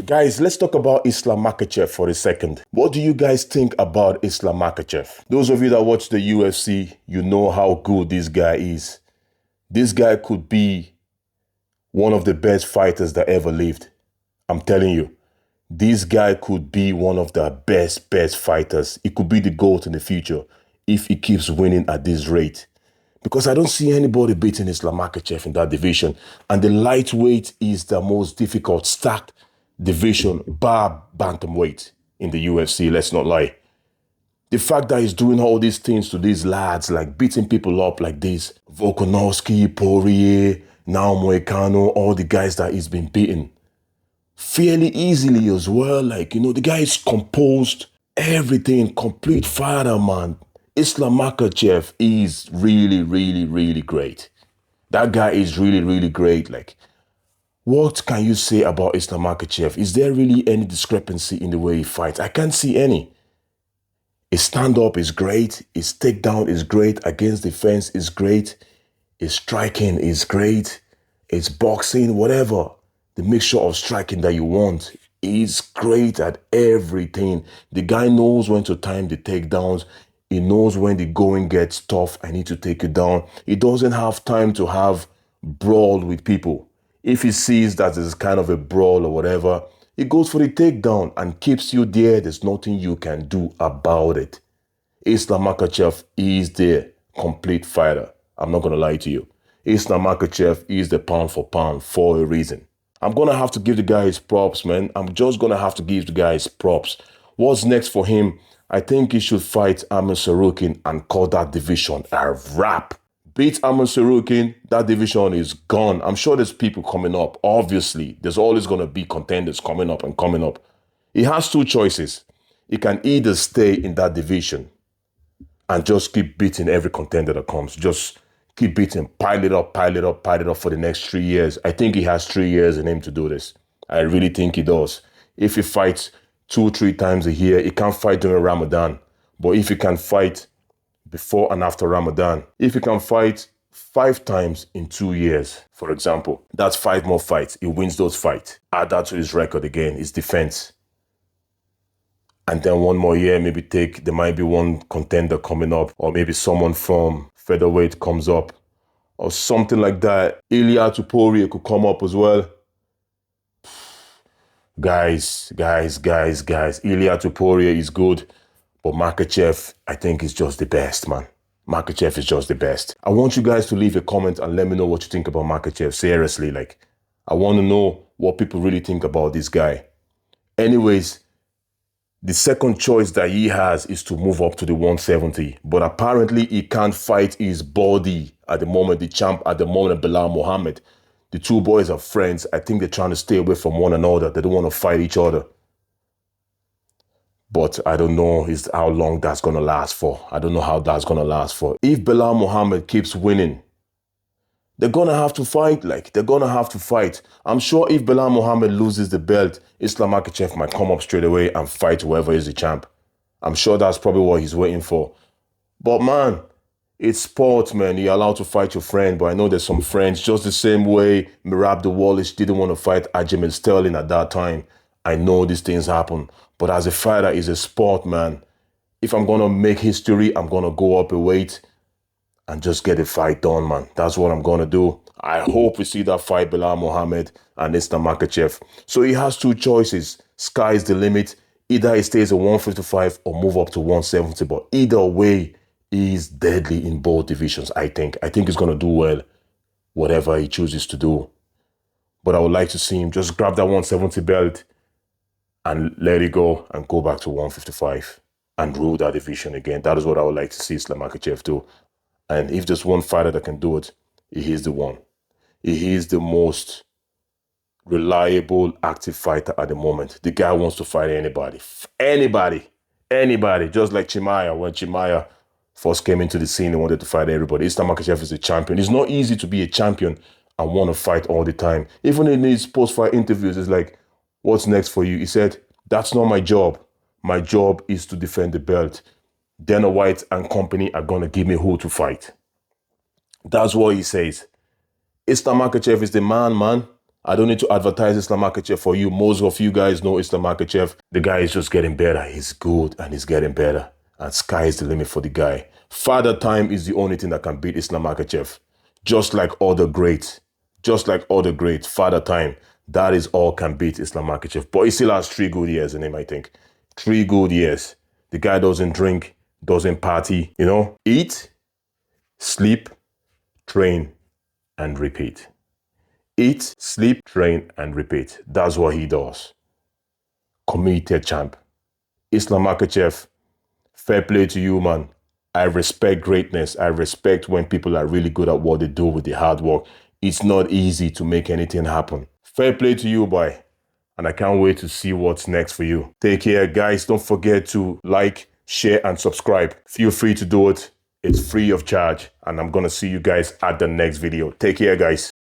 Guys, let's talk about Islam Makhachev for a second. What do you guys think about Islam Makhachev? Those of you that watch the UFC, you know how good this guy is. This guy could be one of the best fighters that ever lived. I'm telling you, this guy could be one of the best fighters. He could be the GOAT in the future if he keeps winning at this rate. Because I don't see anybody beating Islam Makhachev in that division. And the lightweight is the most difficult, stacked division, bar bantamweight in the UFC, let's not lie. The fact that he's doing all these things to these lads, like beating people up like this, Volkanovski, Poirier, now Moicano, all the guys that he's been beating fairly easily as well. Like, you know, the guy is composed, everything, complete fighter, man. Islam Makhachev is really great. That guy is really great. Like, what can you say about Islam Makhachev? Is there really any discrepancy in the way he fights? I can't see any. His stand-up is great. His takedown is great. Against the fence is great. His striking is great. His boxing, whatever. The mixture of striking that you want. He's great at everything. The guy knows when to time the takedowns. He knows when the going gets tough, I need to take it down. He doesn't have time to have brawl with people. If he sees that it's kind of a brawl or whatever, he goes for the takedown and keeps you there. There's nothing you can do about it. Islam Makhachev is the complete fighter. I'm not going to lie to you. Islam Makhachev is the pound for pound for a reason. I'm going to have to give the guy his props, man. I'm just going to have to give the guy his props. What's next for him? I think he should fight Arman Tsarukyan and call that division a wrap. Beat Arman Tsarukyan, that division is gone. I'm sure there's people coming up. Obviously, there's always going to be contenders coming up. He has two choices. He can either stay in that division and just keep beating every contender that comes. Just keep beating, pile it up for the next 3 years. I think he has 3 years in him to do this. I really think he does. If he fights 2-3 times a year, he can't fight during Ramadan. But if he can fight before and after Ramadan, if he can fight 5 times in 2 years, for example, that's 5 more fights. He wins those fights. Add that to his record again, his defense. And then 1 more year, there might be one contender coming up, or maybe someone from featherweight comes up, or something like that. Ilia Poirier could come up as well. Guys. Ilia Poirier is good. But Makhachev, I think, is just the best, man. Makhachev is just the best. I want you guys to leave a comment and let me know what you think about Makhachev. Seriously, like, I want to know what people really think about this guy. Anyways, the second choice that he has is to move up to the 170. But apparently, he can't fight his body at the moment. The champ at the moment, Belal Muhammad. The two boys are friends. I think they're trying to stay away from one another. They don't want to fight each other. But I don't know how long that's going to last for. I don't know how that's going to last for. If Belal Muhammad keeps winning, they're going to have to fight. I'm sure if Belal Muhammad loses the belt, Islam Makhachev might come up straight away and fight whoever is the champ. I'm sure that's probably what he's waiting for. But man, it's sports, man. You're allowed to fight your friend. But I know there's some friends, just the same way Merab the Wallace didn't want to fight Aljamain Sterling at that time. I know these things happen. But as a fighter, it's a sport, man. If I'm going to make history, I'm going to go up a weight and just get the fight done, man. That's what I'm going to do. I hope we see that fight, Belal Muhammad and Islam Makhachev. So he has two choices. Sky's the limit. Either he stays at 155 or move up to 170. But either way, he's deadly in both divisions, I think. I think he's going to do well, whatever he chooses to do. But I would like to see him just grab that 170 belt and let it go and go back to 155 and rule that division again. That is what I would like to see Islam Makhachev do. And if there's one fighter that can do it, he is the one. He is the most reliable, active fighter at the moment. The guy wants to fight anybody. Anybody. Just like Chimaev. When Chimaev first came into the scene, he wanted to fight everybody. Islam Makhachev is a champion. It's not easy to be a champion and want to fight all the time. Even in his post-fight interviews, it's like, what's next for you? He said, that's not my job. My job is to defend the belt. Dana White and company are going to give me who to fight. That's what he says. Islam Makhachev is the man. I don't need to advertise Islam Makhachev for you. Most of you guys know Islam Makhachev. The guy is just getting better. He's good and he's getting better. And sky is the limit for the guy. Father time is the only thing that can beat Islam Makhachev. Just like all the greats. Just like all the greats. Father time. That is all can beat Islam Makhachev. But he still has 3 good years in him, I think. 3 good years. The guy doesn't drink, doesn't party, you know. Eat, sleep, train, and repeat. Eat, sleep, train, and repeat. That's what he does. Committed champ. Islam Makhachev, fair play to you, man. I respect greatness. I respect when people are really good at what they do with the hard work. It's not easy to make anything happen. Fair play to you, boy. And I can't wait to see what's next for you. Take care, guys. Don't forget to like, share, and subscribe. Feel free to do it. It's free of charge. And I'm going to see you guys at the next video. Take care, guys.